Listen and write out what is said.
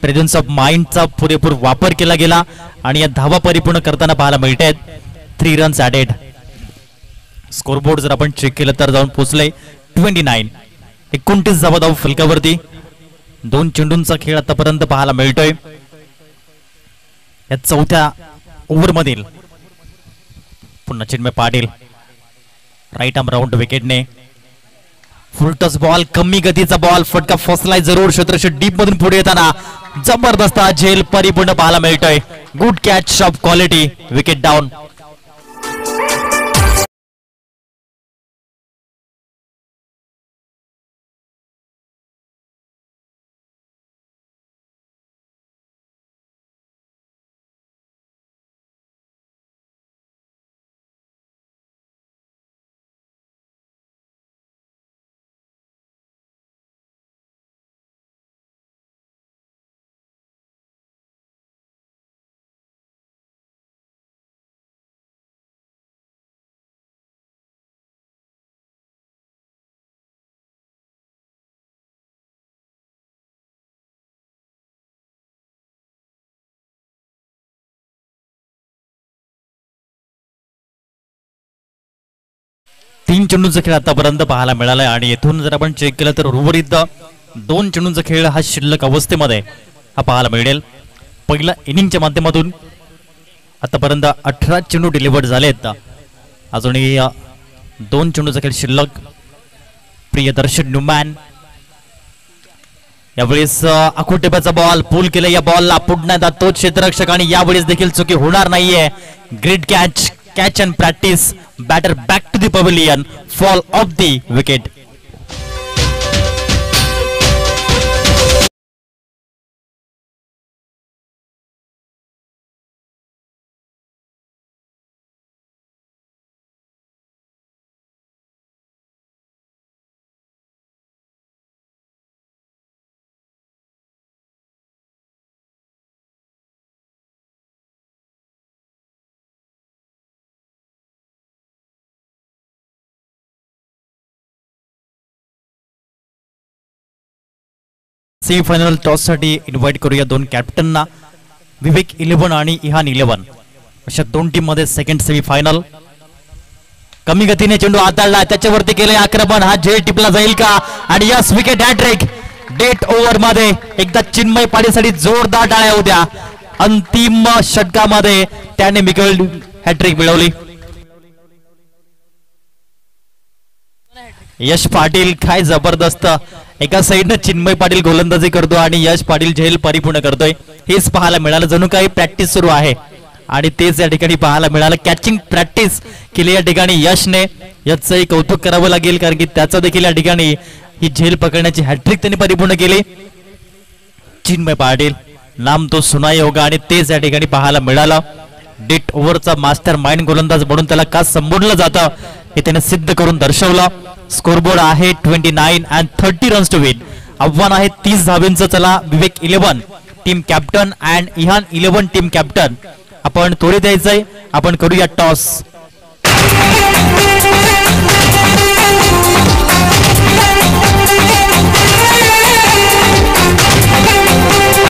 Presence of माइंडचा पुरेपूर वापर केला गेला आणि या धावा परिपूर्ण करताना पाहायला मिळत आहेत. 3 रन्स ॲडेड. स्कोरबोर्ड जर आपण चेक केलं तर जाऊन पोहोचले 29. 29 धावा धाव फलकावरती. 2 चेंडूंचा खेळ आतापर्यंत पाहायला मिळतोय. या चौथ्या ओव्हर मधील पुन्हा Chinmay Patil right arm round विकेटने. फुल टच बॉल, कमी गतीचा बॉल, फटका फसलाय जरूर. क्षेत्रक्षेत्र डीप मधून पुढे येताना जबरदस्त झेल परिपूर्ण पाहायला मिळतोय. Good catch of quality. Wicket down. तीन चेंडूंचा खेळ आतापर्यंत पाहायला मिळालाय आणि येथून जर आपण चेक केलं तर उर्वरित 2 चेंडूंचा खेळ हा शिल्लक अवस्थेमध्ये हा पाहायला मिळेल. पहिल्या इनिंगच्या माध्यमातून आतापर्यंत 18 चेंडू डिलिव्हर्ड झालेत. अजूनही 2 चेंडूचा खेळ शिल्लक. प्रियदर्शन न्यूमॅन यावेळेस आखोटेबाचा बॉल पूल केला. या बॉलला पुढण्यात तोच क्षेत्ररक्षक आणि यावेळेस देखील चुकी होणार नाहीये. Great catch. Catch and practice. Batter back to the pavilion. Fall off the wicket. Semifinal toss साठी इन्व्हाइट करूया 2 कॅप्टनना. विवेक 11 आणि इहान 11 अशा 2 टीम मध्ये सेकंड सेमीफायनल. कमी गतीने चेंडू हाताळला, त्याच्यावरती केले आक्रमण. हा झेल टिपला जाईल का? आणि yes, wicket hat-trick. Death over मध्ये एकदा चिन्मय पाटीलसाठी जोरदार टाळ्या होत्या. अंतिम षटकामध्ये त्याने हॅट्रिक मिळवली. यश पाटील काय जबरदस्त. एका साइडनं चिन्मय पाटील गोलंदाजी करतो आणि यश पाटील झेल परिपूर्ण करतोय. हेच पाहायला मिळालं. जणू काही प्रॅक्टिस सुरू आहे आणि तेच या ठिकाणी पाहायला मिळालं. कॅचिंग प्रॅक्टिस केली या ठिकाणी यशने. याचंही कौतुक करावं लागेल कारण की त्याचं देखील या ठिकाणी ही झेल पकडण्याची हॅट्रिक त्यांनी परिपूर्ण केली. चिन्मय पाटील नाम तो सुनाई होगा आणि तेच या ठिकाणी पाहायला मिळालं. डेट ओव्हरचा मास्टर माइंड गोलंदाज म्हणून त्याला का संबोधलं जातं हे त्याने सिद्ध करून दर्शवलं. स्कोरबोर्ड आहे 29 and 30 रन्स टू विन. आव्हान आहे 30 धावेंचं. चला, Vivek 11 team captain and Ihaan 11 team captain. आपण त्वरित यायचंय. आपण करूया टॉस.